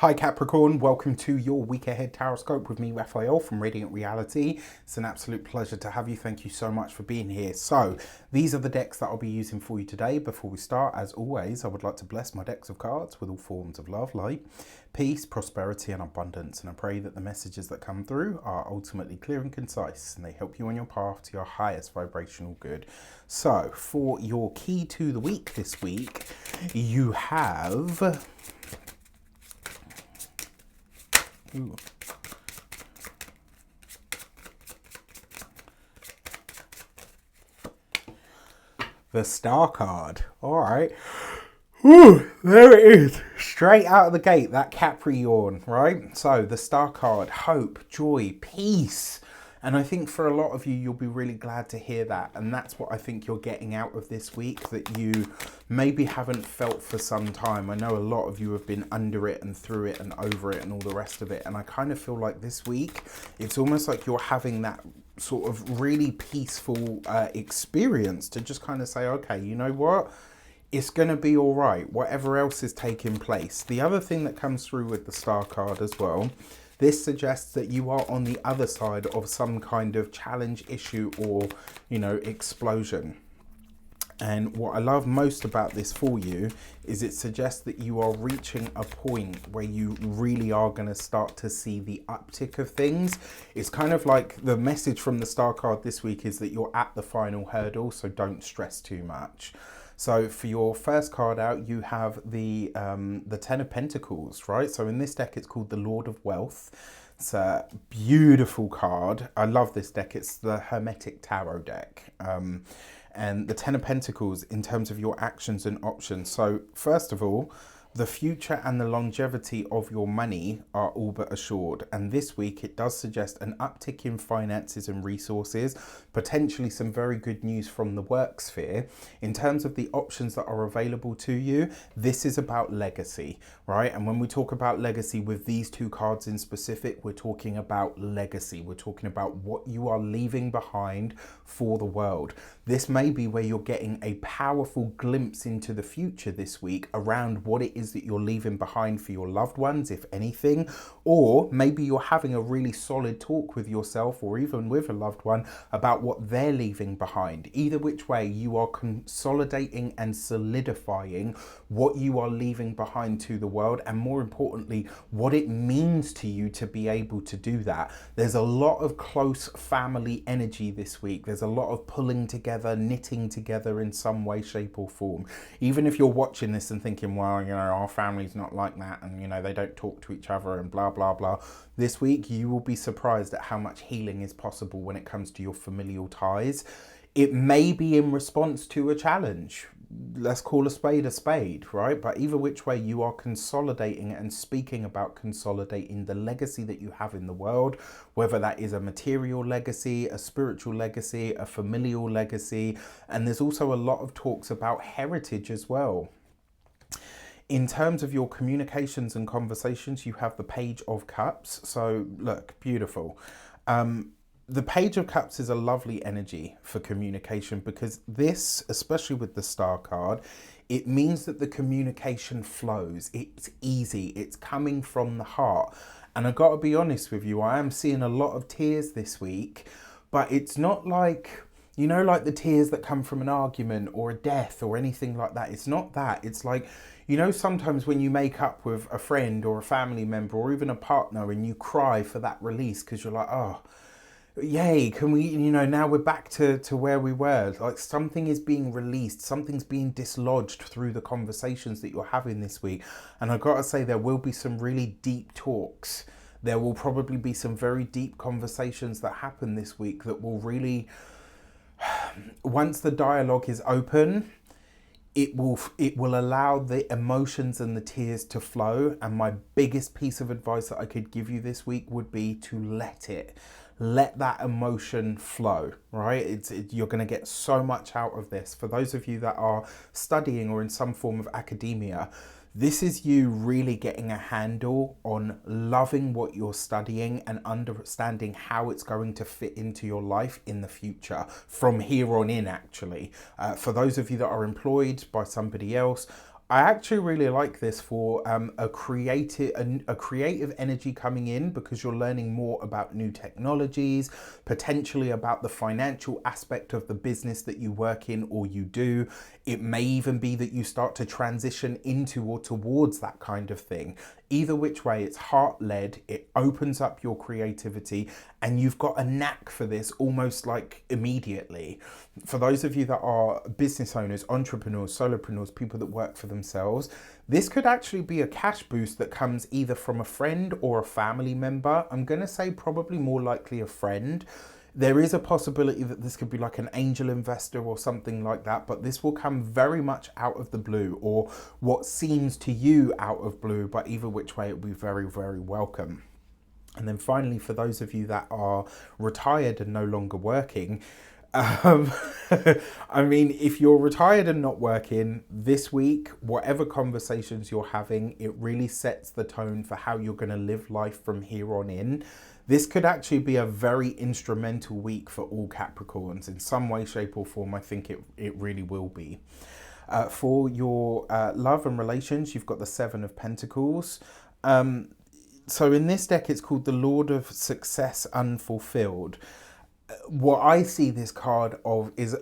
Hi Capricorn, welcome to your week ahead Taroscope with me, Raphael from Radiant Reality. It's an absolute pleasure to have you. Thank you so much for being here. So, these are the decks that I'll be using for you today. Before we start, as always, I would like to bless my decks of cards with all forms of love, light, peace, prosperity, and abundance. And I pray that the messages that come through are ultimately clear and concise, and they help you on your path to your highest vibrational good. So, for your key to the week this week, you have... Ooh. The Star card. All right. Ooh, there it is. Straight out of the gate, that Capricorn, right? So the Star card, hope, joy, peace. And I think for a lot of you, you'll be really glad to hear that. And that's what I think you're getting out of this week that you maybe haven't felt for some time. I know a lot of you have been under it and through it and over it and all the rest of it. And I kind of feel like this week, it's almost like you're having that sort of really peaceful experience to just kind of say, okay, you know what? It's going to be all right, whatever else is taking place. The other thing that comes through with the Star card as well, this suggests that you are on the other side of some kind of challenge, issue, or, you know, explosion. And what I love most about this for you is it suggests that you are reaching a point where you really are going to start to see the uptick of things. It's kind of like the message from the Star card this week is that you're at the final hurdle, so don't stress too much. So for your first card out, you have the Ten of Pentacles, right? So in this deck, it's called the Lord of Wealth. It's a beautiful card. I love this deck. It's the Hermetic Tarot deck. And the Ten of Pentacles in terms of your actions and options. So first of all, the future and the longevity of your money are all but assured. And this week, it does suggest an uptick in finances and resources, potentially some very good news from the work sphere. In terms of the options that are available to you, this is about legacy, right? And when we talk about legacy with these two cards in specific, we're talking about legacy. We're talking about what you are leaving behind for the world. This may be where you're getting a powerful glimpse into the future this week around what it is that you're leaving behind for your loved ones, if anything, or maybe you're having a really solid talk with yourself or even with a loved one about what they're leaving behind. Either which way, you are consolidating and solidifying what you are leaving behind to the world, and more importantly, what it means to you to be able to do that. There's a lot of close family energy this week. There's a lot of pulling together, knitting together in some way, shape or form. Even if you're watching this and thinking, well, you know, our family's not like that and, you know, they don't talk to each other and blah, blah, blah. This week, you will be surprised at how much healing is possible when it comes to your familial ties. It may be in response to a challenge. Let's call a spade, right? But either which way, you are consolidating and speaking about consolidating the legacy that you have in the world, whether that is a material legacy, a spiritual legacy, a familial legacy. And there's also a lot of talks about heritage as well. In terms of your communications and conversations, you have the Page of Cups. So look, beautiful. The Page of Cups is a lovely energy for communication because this, especially with the Star card, it means that the communication flows. It's easy. It's coming from the heart. And I got to be honest with you, I am seeing a lot of tears this week, but it's not like, you know, like the tears that come from an argument or a death or anything like that. It's not that. It's like, you know, sometimes when you make up with a friend or a family member or even a partner and you cry for that release because you're like, oh, yay, can we, you know, now we're back to where we were. Like something is being released, something's being dislodged through the conversations that you're having this week. And I've got to say, there will be some really deep talks. There will probably be some very deep conversations that happen this week that will really, once the dialogue is open, it will allow the emotions and the tears to flow. And my biggest piece of advice that I could give you this week would be to let that emotion flow, right? You're going to get so much out of this. For those of you that are studying or in some form of academia, this is you really getting a handle on loving what you're studying and understanding how it's going to fit into your life in the future from here on in, actually. For those of you that are employed by somebody else, I actually really like this for a creative energy coming in, because you're learning more about new technologies, potentially about the financial aspect of the business that you work in or you do. It may even be that you start to transition into or towards that kind of thing. Either which way, it's heart-led, it opens up your creativity, and you've got a knack for this almost like immediately. For those of you that are business owners, entrepreneurs, solopreneurs, people that work for themselves, this could actually be a cash boost that comes either from a friend or a family member. I'm going to say probably more likely a friend. There is a possibility that this could be like an angel investor or something like that, but this will come very much out of the blue, or what seems to you out of blue, but either which way, it will be very, very welcome. And then finally, for those of you that are retired and no longer working, I mean, if you're retired and not working this week, whatever conversations you're having, it really sets the tone for how you're going to live life from here on in. This could actually be a very instrumental week for all Capricorns in some way, shape or form. I think it really will be. For your love and relations, you've got the Seven of Pentacles. So in this deck, it's called the Lord of Success Unfulfilled. What I see this card of is,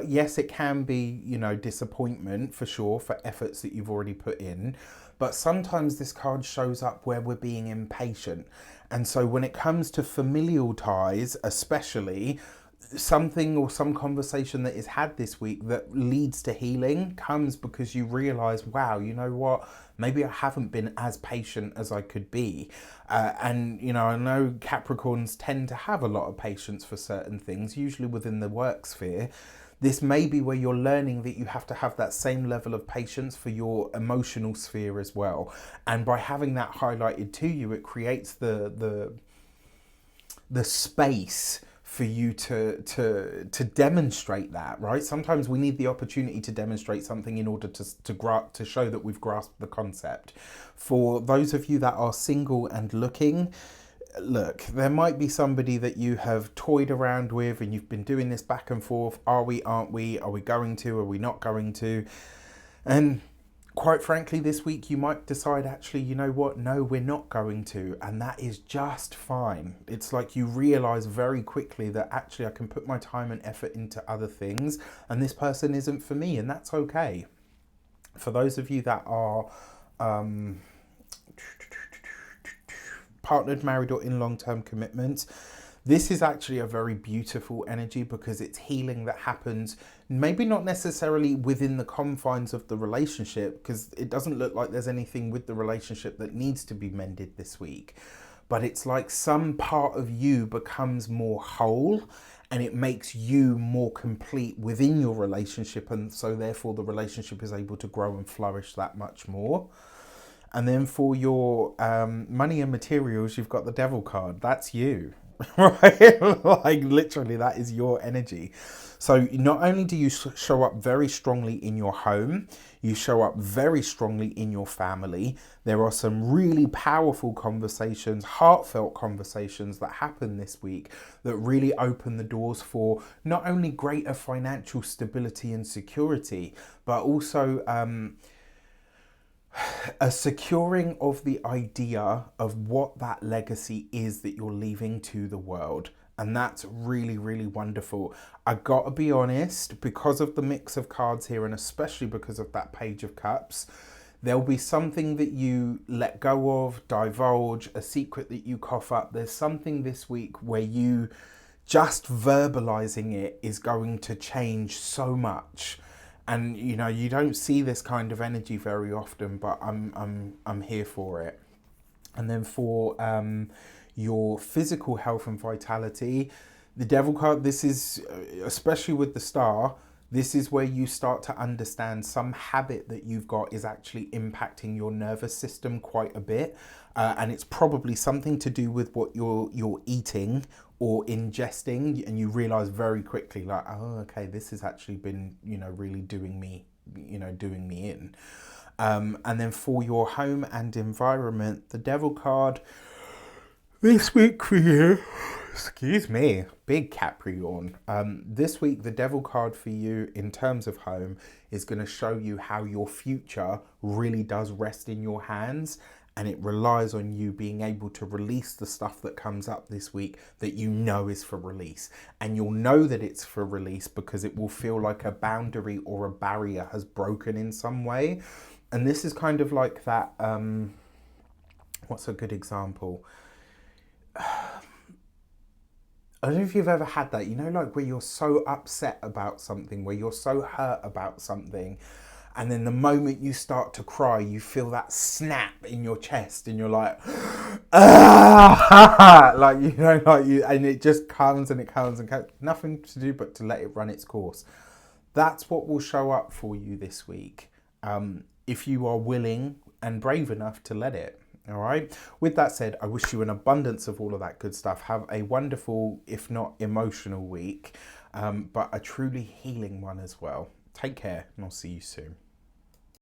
yes, it can be, disappointment for sure for efforts that you've already put in. But sometimes this card shows up where we're being impatient. And so when it comes to familial ties, especially, something or some conversation that is had this week that leads to healing comes because you realize, wow, you know what, maybe I haven't been as patient as I could be. And I know Capricorns tend to have a lot of patience for certain things, usually within the work sphere. This may be where you're learning that you have to have that same level of patience for your emotional sphere as well. And by having that highlighted to you, it creates the space for you to demonstrate that, right? Sometimes we need the opportunity to demonstrate something in order to show that we've grasped the concept. For those of you that are single and looking, look, there might be somebody that you have toyed around with and you've been doing this back and forth. Are we, aren't we? Are we going to? Are we not going to? And quite frankly, this week you might decide, actually, you know what? No, we're not going to. And that is just fine. It's like you realize very quickly that actually I can put my time and effort into other things and this person isn't for me, and that's okay. For those of you that are partnered, married, or in long-term commitments, this is actually a very beautiful energy because it's healing that happens maybe not necessarily within the confines of the relationship, because it doesn't look like there's anything with the relationship that needs to be mended this week, but it's like some part of you becomes more whole and it makes you more complete within your relationship, and so therefore the relationship is able to grow and flourish that much more. And then for your money and materials, you've got the Devil card. That's you, right? Like literally, that is your energy. So not only do you show up very strongly in your home, you show up very strongly in your family. There are some really powerful conversations, heartfelt conversations that happen this week that really open the doors for not only greater financial stability and security, but also a securing of the idea of what that legacy is that you're leaving to the world. And that's really, really wonderful. I gotta be honest, because of the mix of cards here, and especially because of that Page of Cups, there'll be something that you let go of, divulge, a secret that you cough up. There's something this week where you just verbalizing it is going to change so much. And you don't see this kind of energy very often, but I'm here for it. And then for your physical health and vitality, the Devil card, this is, especially with the Star, this is where you start to understand some habit that you've got is actually impacting your nervous system quite a bit. And it's probably something to do with what you're eating or ingesting, and you realize very quickly, like, oh, okay, this has actually been, really doing me in. And then for your home and environment, the Devil card this week for you, Excuse me, big Capricorn. This week, the devil card for you in terms of home is going to show you how your future really does rest in your hands, and it relies on you being able to release the stuff that comes up this week that you know is for release. And you'll know that it's for release because it will feel like a boundary or a barrier has broken in some way. And this is kind of like that, what's a good example? I don't know if you've ever had that, you know, like where you're so upset about something, where you're so hurt about something, and then the moment you start to cry, you feel that snap in your chest and you're like, ah! Like, you know, like you, and it just comes and it comes and comes, nothing to do but to let it run its course. That's what will show up for you this week, if you are willing and brave enough to let it. All right. With that said, I wish you an abundance of all of that good stuff. Have a wonderful, if not emotional week, but a truly healing one as well. Take care, and I'll see you soon.